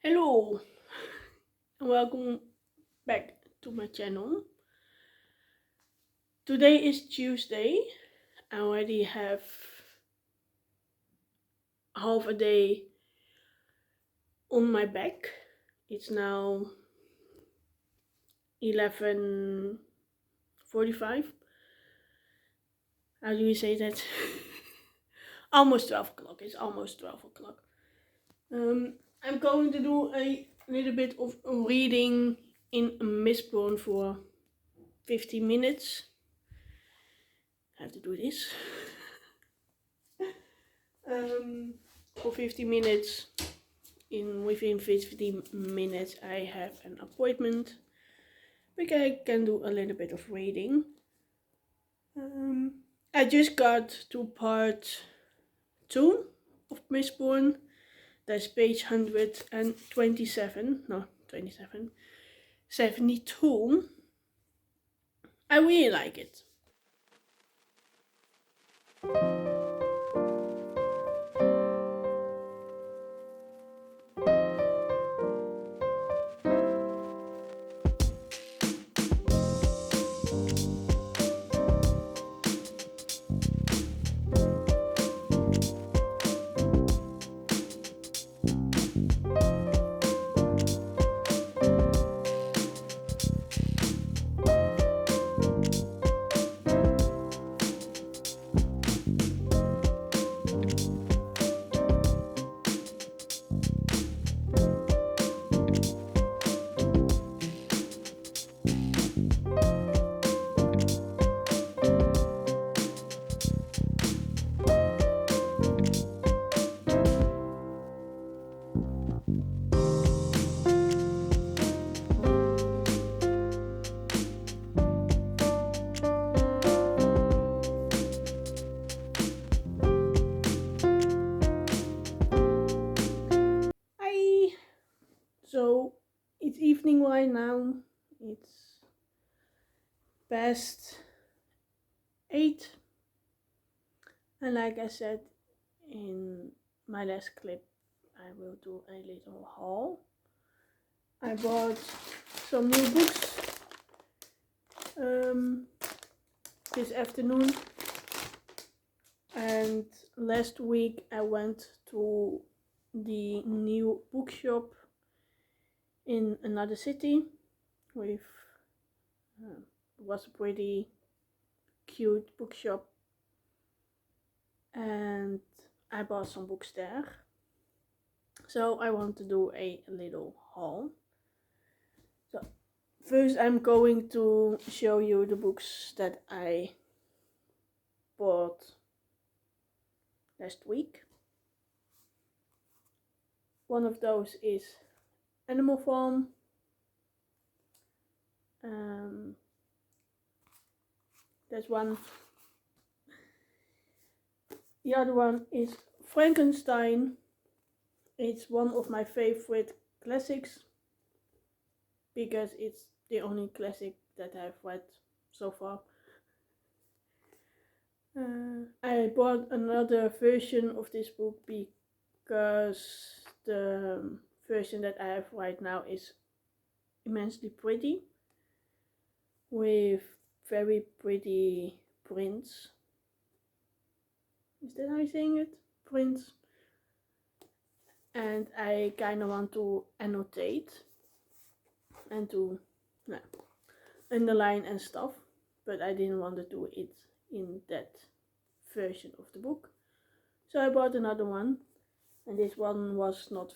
Hello and welcome back to my channel. Today is Tuesday. I already have half a day on my back. It's now 11:45. How do you say that? Almost 12 o'clock. It's almost 12 o'clock. I'm going to do a little bit of reading in Mistborn for 15 minutes. I have to do this. For 50 minutes. Within 15 minutes I have an appointment, because I can do a little bit of reading. I just got to part 2 of Mistborn. That's page 127, no, 27, 72. I really like it. Hi! So it's evening right now. It's past 8. And like I said in my last clip, I will do a little haul. I bought some new books this afternoon, and last week I went to the new bookshop in another city with was a pretty cute bookshop, and I bought some books there. So I want to do a little haul. So first I'm going to show you the books that I bought last week. One of those is Animal Farm. That's one. The other one is Frankenstein. It's one of my favorite classics, because it's the only classic that I've read so far. I bought another version of this book because the version that I have right now is immensely pretty, with very pretty prints. Is that how you're saying it? Prints. And I kind of want to annotate and to underline and stuff, but I didn't want to do it in that version of the book. So I bought another one, and this one was not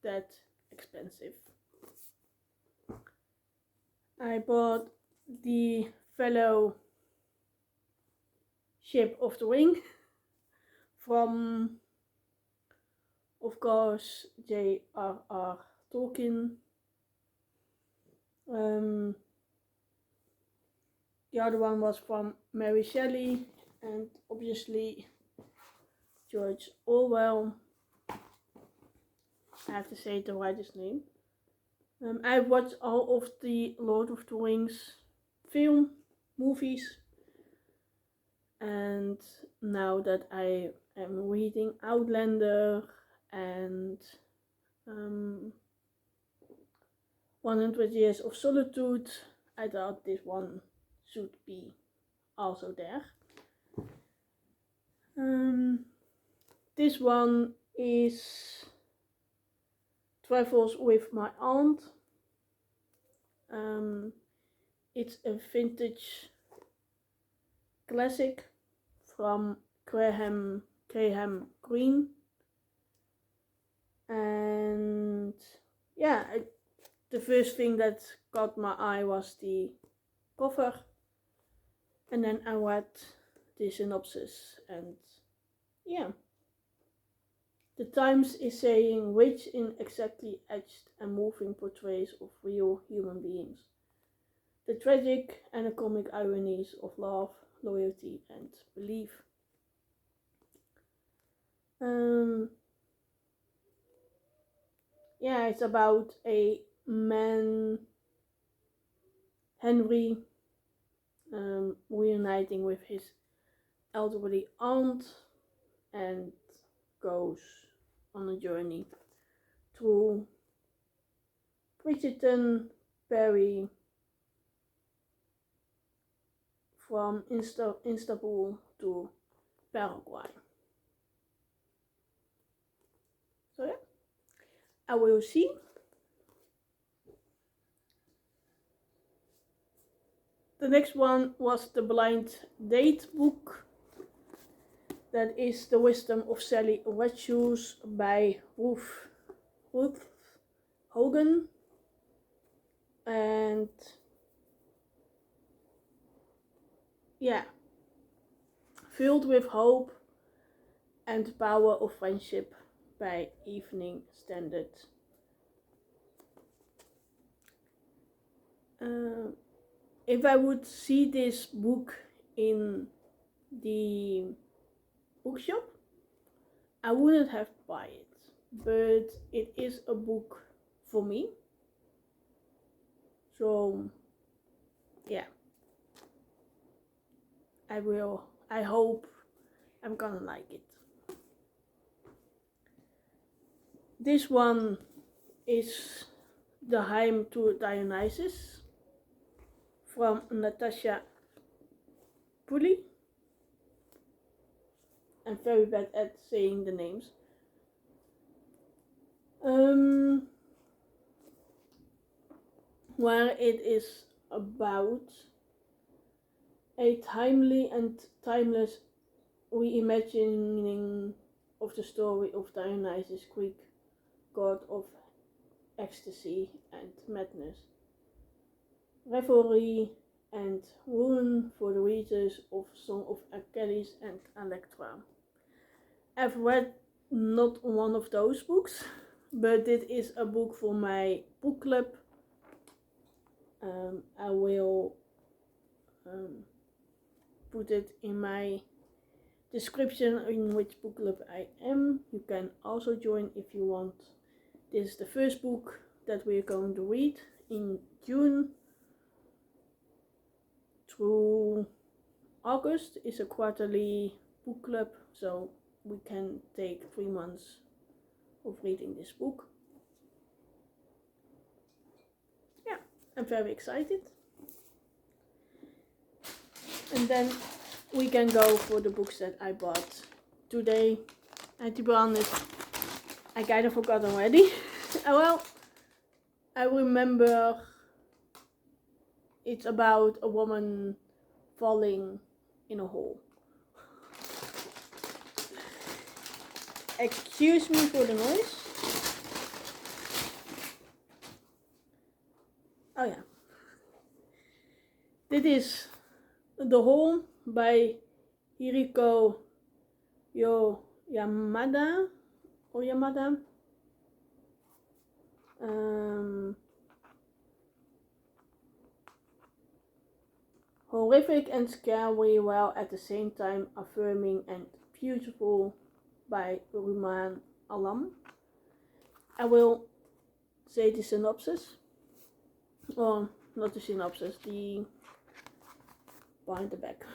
that expensive. I bought the Fellowship of the Ring from, of course, J.R.R. Tolkien. The other one was from Mary Shelley, and obviously George Orwell. I have to say the writer's name. I watched all of the Lord of the Rings movies, and now that I am reading Outlander and 100 Years of Solitude. I thought this one should be also there. This one is Travels with My Aunt. It's a vintage classic from Graham Greene. And yeah, the first thing that caught my eye was the cover. And then I read the synopsis, and yeah. The Times is saying rich in exactly etched and moving portraits of real human beings. The tragic and comic ironies of love, loyalty and belief. Yeah, it's about a man, Henry, reuniting with his elderly aunt and goes on a journey through Bridgeton, Perry, from Istanbul to Paraguay. So yeah, I will see. The next one was the Blind Date book. That is The Wisdom of Sally Redshoes by Ruth Hogan. And yeah, Filled with Hope and Power of Friendship by Evening Standard. If I would see this book in the bookshop, I wouldn't have buy it, but it is a book for me. So yeah, I hope I'm gonna like it. This one is The Haay to Dionysus from Natasha Pulley. I'm very bad at saying the names. Where it is about a timely and timeless reimagining of the story of Dionysus, Greek god of ecstasy and madness, revelry and ruin for the readers of Song of Achilles and Electra. I've read not one of those books, but it is a book for my book club. I will put it in my description in which book club I am. You can also join if you want. This is the first book that we're going to read in June through August. Is a quarterly book club, so we can take 3 months of reading this book. Yeah, I'm very excited. And then we can go for the books that I bought today. And to be honest, I kind of forgot already. Well, I remember it's about a woman falling in a hole. Excuse me for the noise. Oh yeah. This is The Hole by Hiriko Yamada. Horrific and scary while at the same time affirming and beautiful by Rumaan Alam. I will say the synopsis. Well, not the synopsis, the behind the back.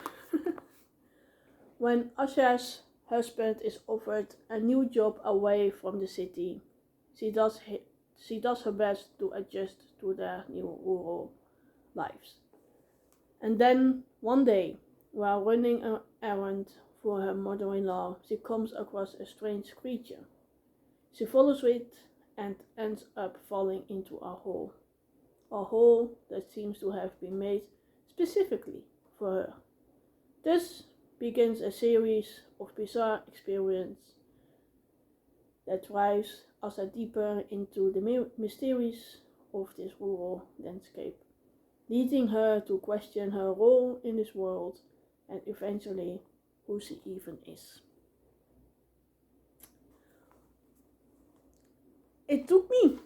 When Asha's husband is offered a new job away from the city. She does her best to adjust to their new rural lives. And then one day, while running an errand for her mother-in-law, she comes across a strange creature. She follows it and ends up falling into a hole that seems to have been made specifically for her. Thus begins a series of bizarre experiences that drives us deeper into the mysteries of this rural landscape, leading her to question her role in this world and eventually who she even is. It took me.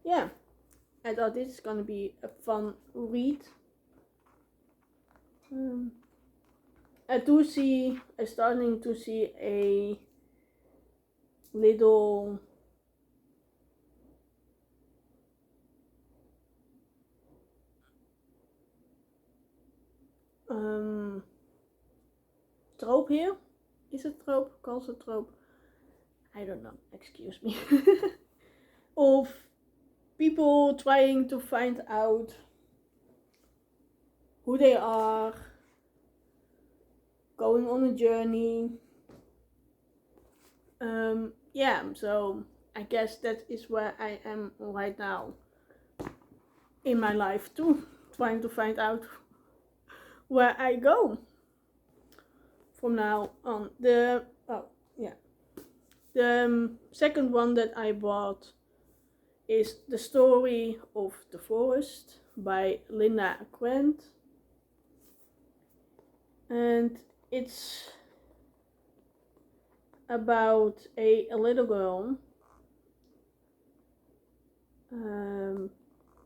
Yeah, I thought this is gonna be a fun read. I'm starting to see a little trope here. Is it trope? Calls it trope? I don't know, excuse me. Of people trying to find out who they are, going on a journey. So I guess that is where I am right now in my life too, trying to find out where I go from now on. The second one that I bought is The Story of the Forest by Linda Grant. And it's about a little girl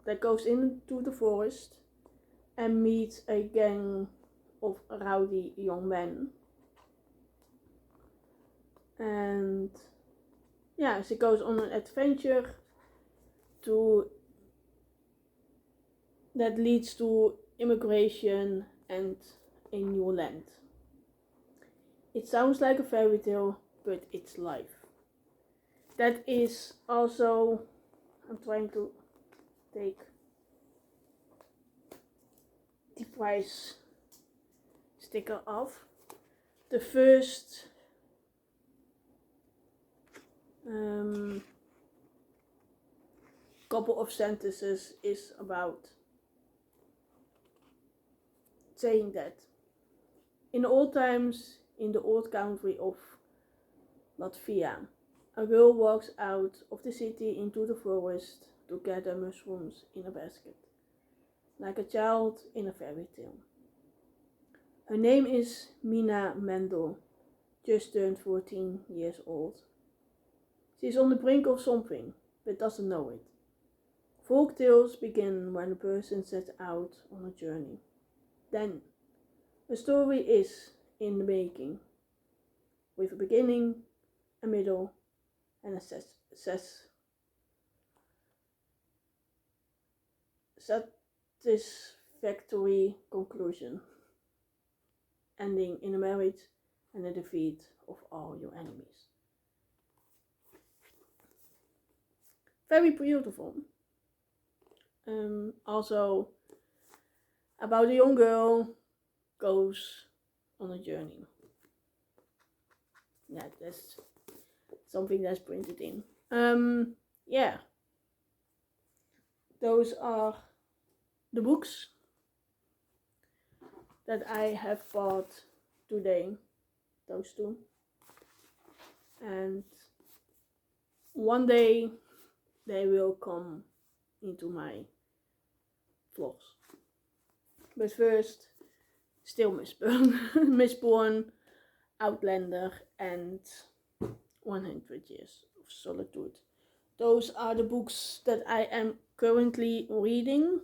that goes into the forest and meets a gang of rowdy young men. And yeah, she goes on an adventure that leads to immigration and a new land. It sounds like a fairy tale, but it's life. That is also, I'm trying to take the price sticker off. The first couple of sentences is about saying that in old times, in the old country of Latvia, a girl walks out of the city into the forest to gather mushrooms in a basket, like a child in a fairy tale. Her name is Mina Mendel, just turned 14 years old. She is on the brink of something, but doesn't know it. Folk tales begin when a person sets out on a journey. Then, a story is in the making, with a beginning, a middle, and a satisfactory conclusion, ending in a marriage and the defeat of all your enemies. Very beautiful. Also about a young girl goes on a journey. Yeah, that's something that's printed in. Those are the books that I have bought today. Those two. And one day they will come into my vlogs. But first, still Mistborn, Outlander, and 100 Years of Solitude. Those are the books that I am currently reading.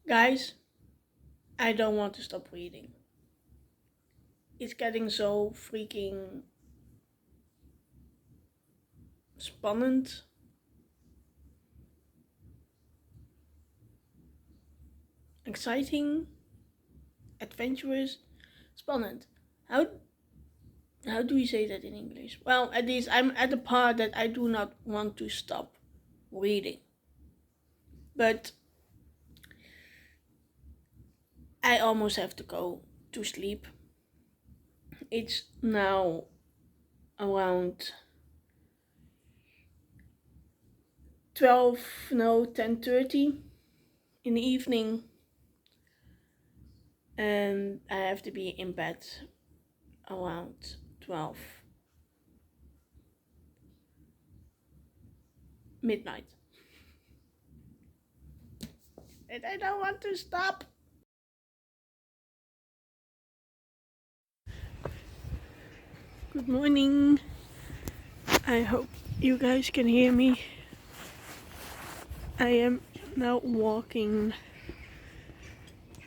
Guys, I don't want to stop reading. It's getting so freaking spannend. Exciting. Adventurous. Spannend. How do we say that in English? Well, at least I'm at the part that I do not want to stop reading. But I almost have to go to sleep. It's now around 10:30 in the evening. And I have to be in bed around 12 midnight. And I don't want to stop. Good morning. I hope you guys can hear me. I am now walking.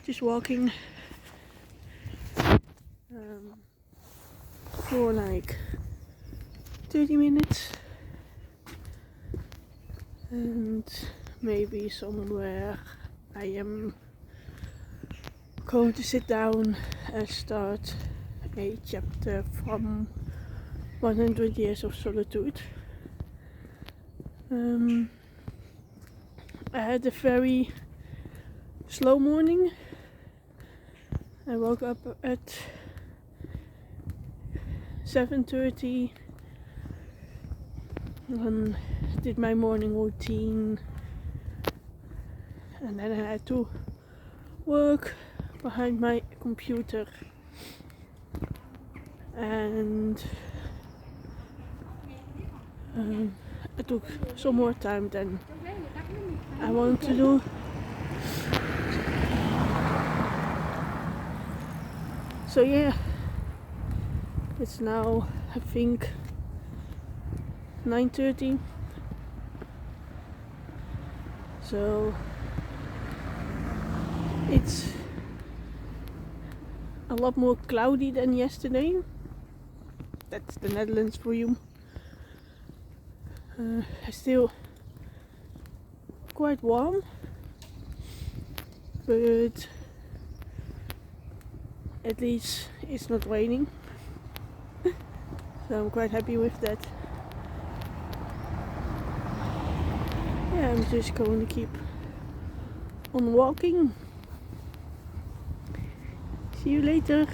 Just walking for like 30 minutes. And maybe somewhere I am going to sit down and start a chapter from 100 Years of Solitude. I had a very slow morning. I woke up at 7:30 and did my morning routine, and then I had to work behind my computer, and I took some more time than I wanted to do. So yeah, it's now I think 9:30. So it's a lot more cloudy than yesterday. That's the Netherlands for you. Still quite warm, but at least it's not raining. So I'm quite happy with that. Yeah, I'm just going to keep on walking. See you later.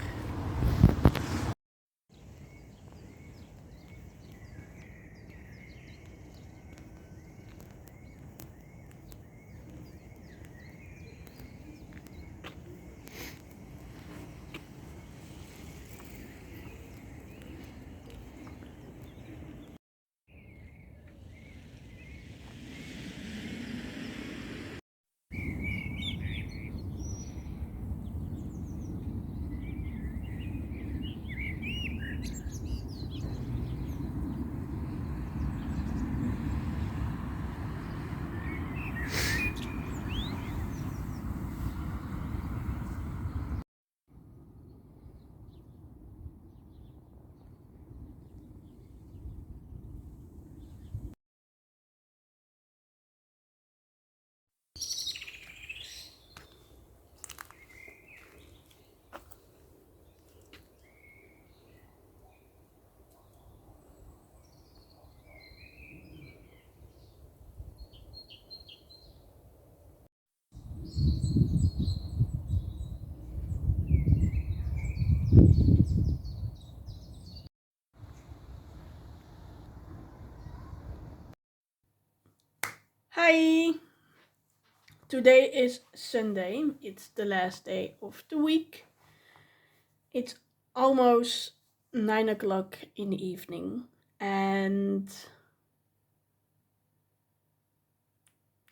Hi! Today is Sunday. It's the last day of the week. It's almost 9 o'clock in the evening, and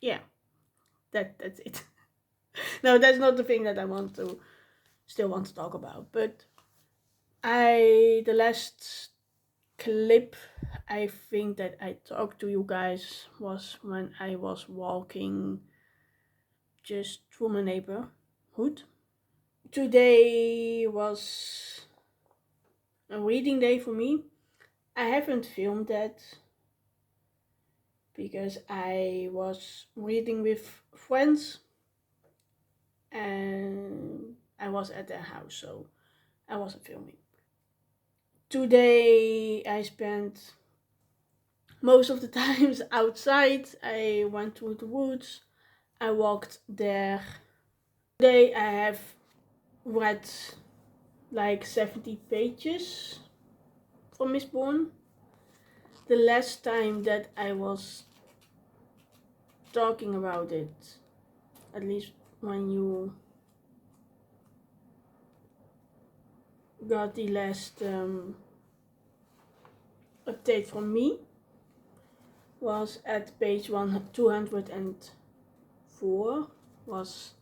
yeah, that's it. No, that's not the thing that I still want to talk about. But the last clip I think that I talked to you guys was when I was walking just through my neighborhood. Today was a reading day for me. I haven't filmed that because I was reading with friends and I was at their house, so I wasn't filming. Today I spent most of the times outside. I went to the woods, I walked there. Today I have read like 70 pages from Mistborn. The last time that I was talking about it, at least when you got the last update from me, was at page 204, was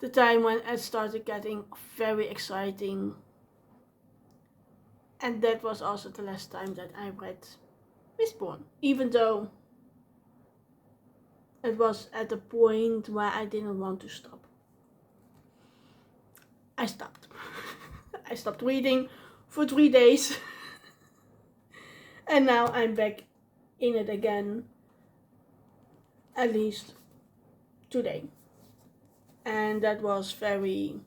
the time when it started getting very exciting. And that was also the last time that I read Mistborn, even though it was at a point where I didn't want to stop. I stopped. I stopped reading for 3 days. And now I'm back in it again, at least today. And that was very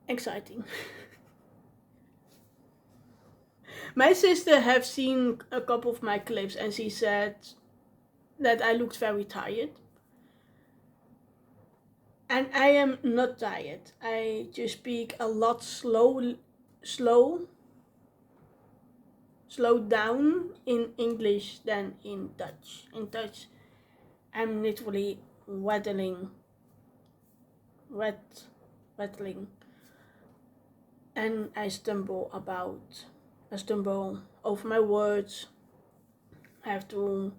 exciting. My sister have seen a couple of my clips and she said that I looked very tired. And I am not tired. I just speak a lot slowed down in English than in Dutch. In Dutch, I'm literally rattling, and I stumble over my words. I have to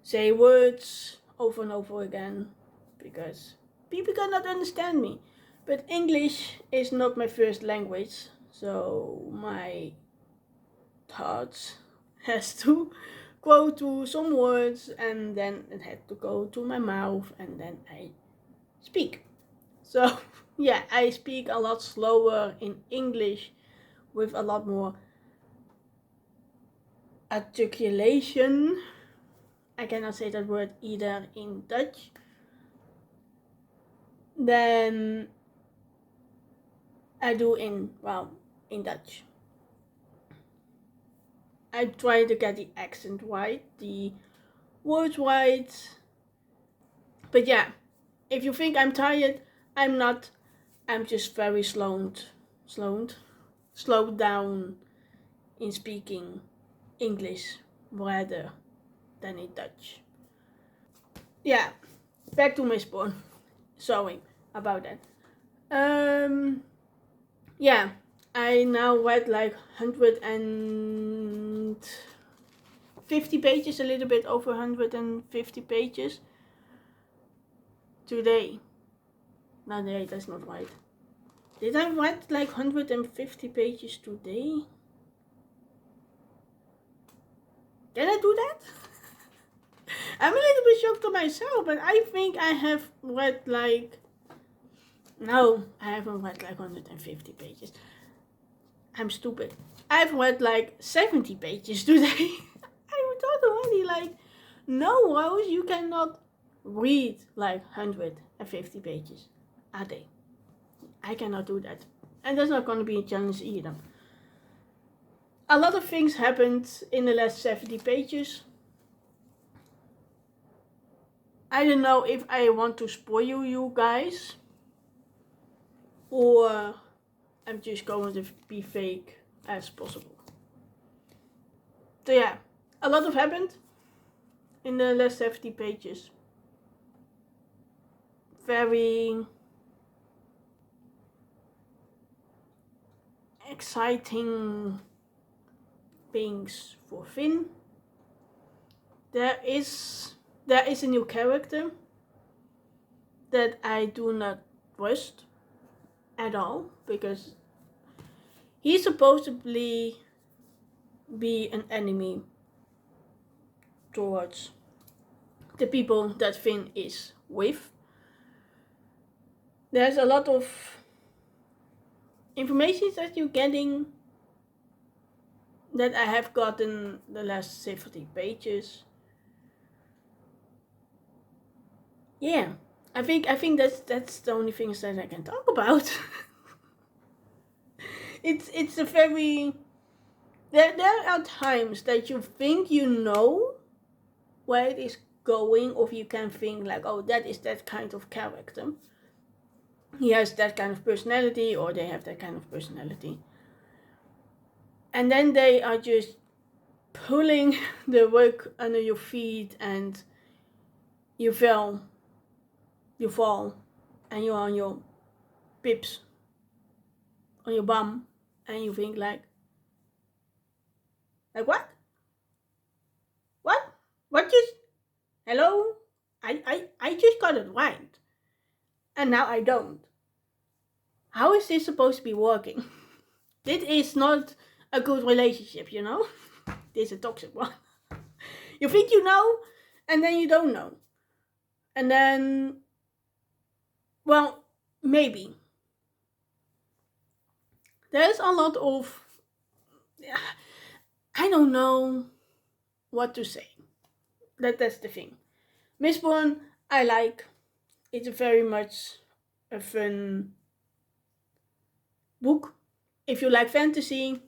say words over and over again because people cannot understand me. But English is not my first language, so my thoughts has to go to some words and then it had to go to my mouth and then I speak. So yeah, I speak a lot slower in English with a lot more articulation. I cannot say that word either in Dutch. Than I do in Dutch. I try to get the accent right, the words right. But yeah, if you think I'm tired, I'm not. I'm just very slowed down in speaking English rather than in Dutch. Yeah, back to Mistborn. Sorry about that. Yeah, I now read like 150 pages, a little bit over 150 pages today. No, that's not right. Did I read like 150 pages today? Can I do that? I'm a little bit shocked to myself, but I think I have read like... No, I haven't read like 150 pages. I'm stupid. I've read like 70 pages today. I thought already like, no Rose, you cannot read like 150 pages a day. I cannot do that. And that's not going to be a challenge either. A lot of things happened in the last 70 pages. I don't know if I want to spoil you guys, or I'm just going to be fake as possible. So yeah, a lot of happened in the last 70 pages. Very exciting things for Fiend. There is a new character that I do not trust at all, because he's supposed to be an enemy towards the people that Fiend is with. There's a lot of information that you're getting that I have gotten the last 70 pages. Yeah, I think that's the only things that I can talk about. It's a very there are times that you think you know where it is going, or you can think like, oh, that is that kind of character. He has that kind of personality, or they have that kind of personality. And then they are just pulling the rug under your feet, and you fall, and you're on your pips, on your bum, and you think like what? What just, hello? I just got it right. And now I don't. How is this supposed to be working? This is not a good relationship, you know? This is a toxic one. You think you know, and then you don't know. And then, well, maybe. There's a lot of, I don't know what to say. That's the thing. Mistborn, I like. It's very much a fun book. If you like fantasy,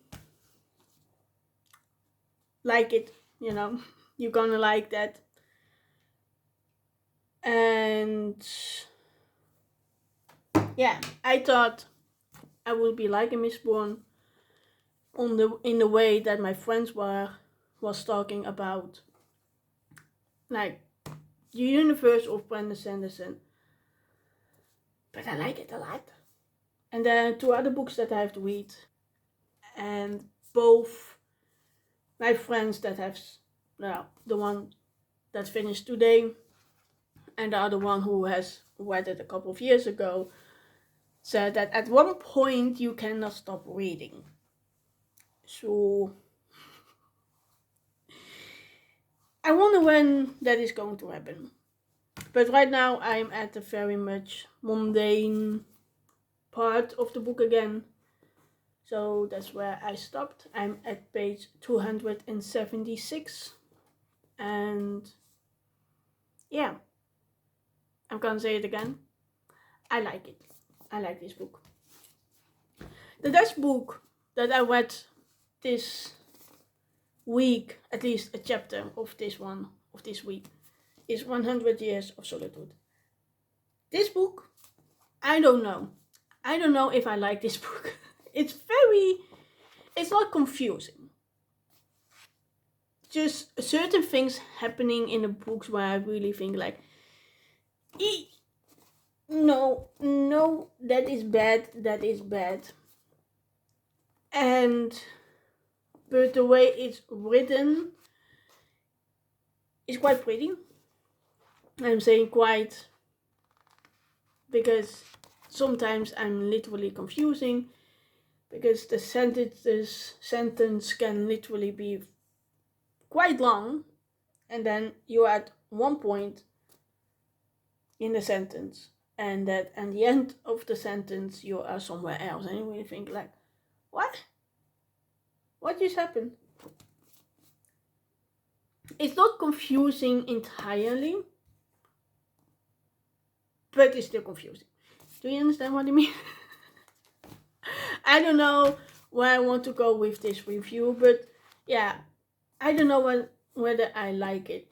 like it, you know, you're gonna like that. And yeah, I thought I would be liking Mistborn in the way that my friends was talking about, like the universe of Brandon Sanderson. But I like it a lot. And then 2 other books that I have to read, and both my friends that have, well, the one that finished today and the other one who has read it a couple of years ago, said that at one point you cannot stop reading. So I wonder when that is going to happen. But right now I'm at the very much mundane part of the book again. So that's where I stopped. I'm at page 276. And yeah, I'm gonna say it again. I like it. I like this book. The Dutch book that I read this week, at least a chapter of this week, is 100 Years of Solitude. This book, I don't know. I don't know if I like this book. It's not confusing. Just certain things happening in the books where I really think like, no, that is bad. But the way it's written is quite pretty. I'm saying quite because sometimes I'm literally confusing, because the sentence can literally be quite long, and then you're at one point in the sentence, and that at the end of the sentence you are somewhere else, and you really think like, what just happened? It's not confusing entirely, but it's still confusing. Do you understand what I mean? I don't know where I want to go with this review, but yeah, I don't know whether I like it.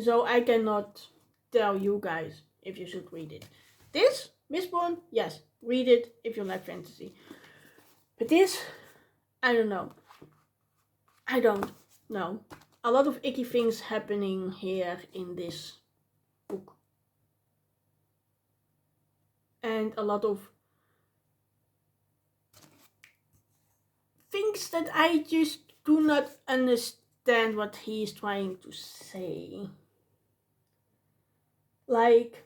So I cannot tell you guys if you should read it. This, Mistborn, yes, read it if you like fantasy. But this, I don't know. I don't know. A lot of icky things happening here in this book. And a lot of things that I just do not understand what he is trying to say. Like,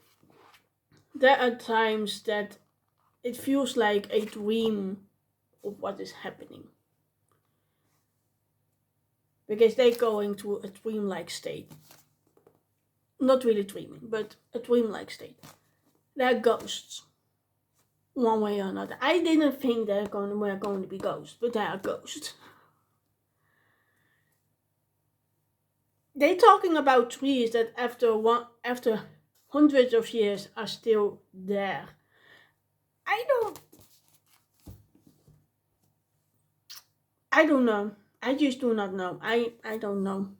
there are times that it feels like a dream of what is happening. because they're going to a dreamlike state. Not really dreaming, but a dreamlike state. They're ghosts, one way or another. I didn't think were going to be ghosts, but they are ghosts. They're talking about trees that after hundreds of years are still there. I don't know. I just do not know. I don't know.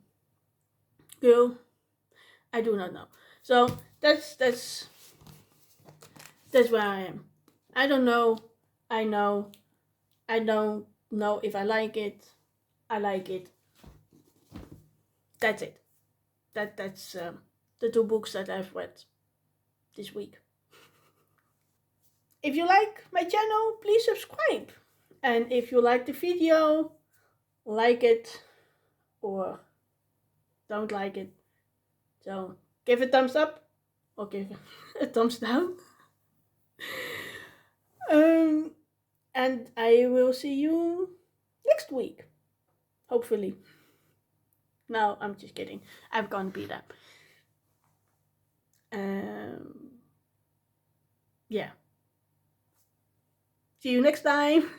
Girl, I do not know. So that's where I am. I don't know. I know. I don't know if I like it. I like it. That's it. That's the 2 books that I've read this week. If you like my channel, please subscribe. And if you like the video, like it or don't like it. So give a thumbs up or give a thumbs down. And I will see you next week. Hopefully. No, I'm just kidding. I'm gonna be there. Yeah. See you next time.